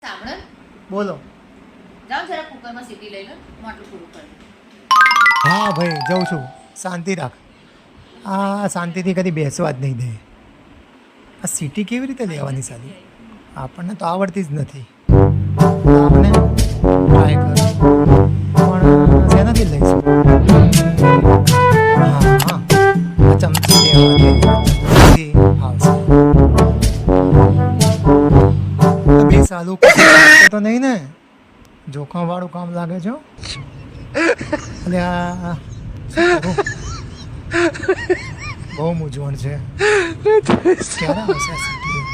સાંભળો ને, બોલો. જાઓ જરા કુકરમાં સીટી લઈ લો, માટલું પૂરું કરી. હા ભાઈ જાઉં છું. શાંતિ રાખ. આ શાંતિથી કદી બેસવા જ નહીં દે. આ સીટી કેવી રીતે લેવાની સાલી? આપણને તો આવડતી જ નથી. આપણે ટ્રાય કર પણ શેનાથી લઈશું? હા હા આ ચમચી લેવાની આવશે. બે સાલું તો નહીં ને? જોખમવાળું કામ લાગે છે. અને આ બહુ મૂંઝવણ છે. ક્યારે આવશે આ સીટી?